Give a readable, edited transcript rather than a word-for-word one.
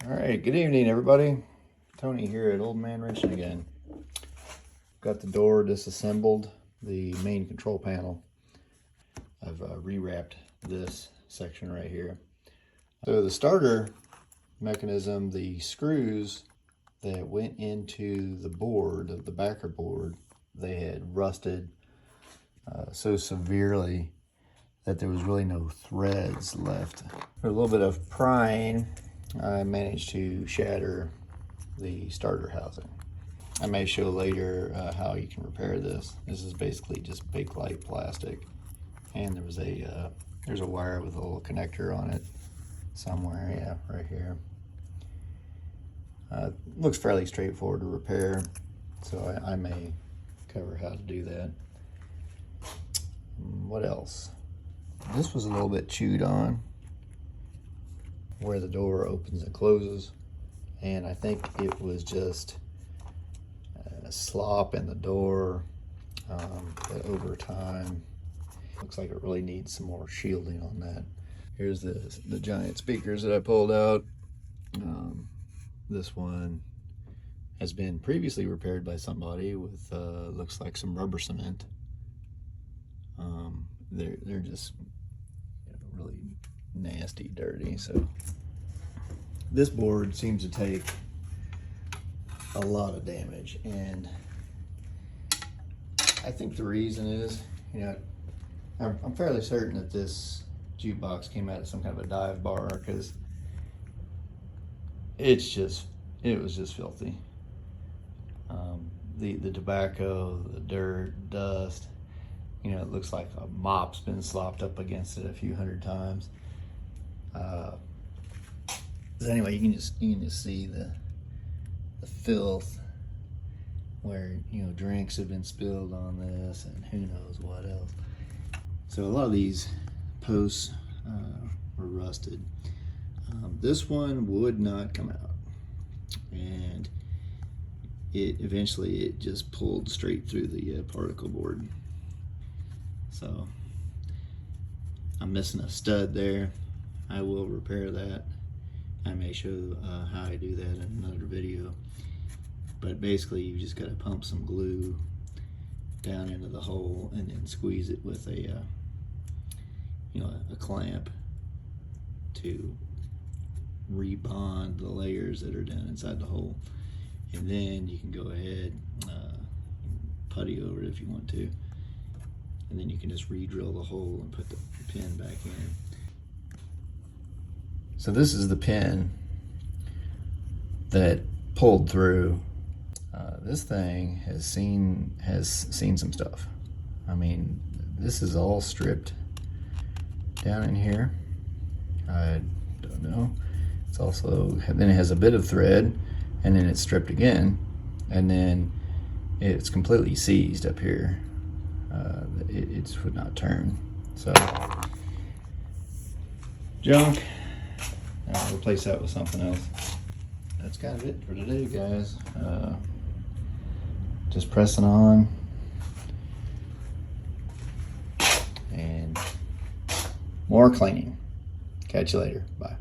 All right, good evening, everybody. Tony here at Old Man Wrenching again. Got the door disassembled, the main control panel. I've rewrapped this section right here. So the starter mechanism, the screws that went into the board, the backer board, they had rusted so severely that there was really no threads left. For a little bit of prying, I managed to shatter the starter housing. I may show later how you can repair this. This is basically just Bakelite plastic, and there's a wire with a little connector on it somewhere. Yeah, right here. Looks fairly straightforward to repair, so I may cover how to do that. What else? This was a little bit chewed on where the door opens and closes, and I think it was just a slop in the door that over time looks like it really needs some more shielding on that. Here's the giant speakers that I pulled out. This one has been previously repaired by somebody with looks like some rubber cement. They're just really nasty, dirty. So this board seems to take a lot of damage, and I think the reason is, I'm fairly certain that this jukebox came out of some kind of a dive bar, because it was just filthy. The tobacco, the dirt, dust, it looks like a mop's been slopped up against it a few hundred times. But anyway, you can just see the filth where drinks have been spilled on this, and who knows what else. So a lot of these posts were rusted. This one would not come out, and it eventually just pulled straight through the particle board. So I'm missing a stud there. I will repair that. I may show how I do that in another video. But basically, you just got to pump some glue down into the hole and then squeeze it with a clamp to rebond the layers that are down inside the hole. And then you can go ahead, putty over it if you want to. And then you can just re-drill the hole and put the pin back in. So this is the pin that pulled through. This thing has seen some stuff. I mean, this is all stripped down in here. I don't know. It's also, then it has a bit of thread, and then it's stripped again, and then it's completely seized up here. It would not turn. So junk. I'll replace that with something else. That's kind of it for today, guys. Just pressing on, and more cleaning. Catch you later. Bye.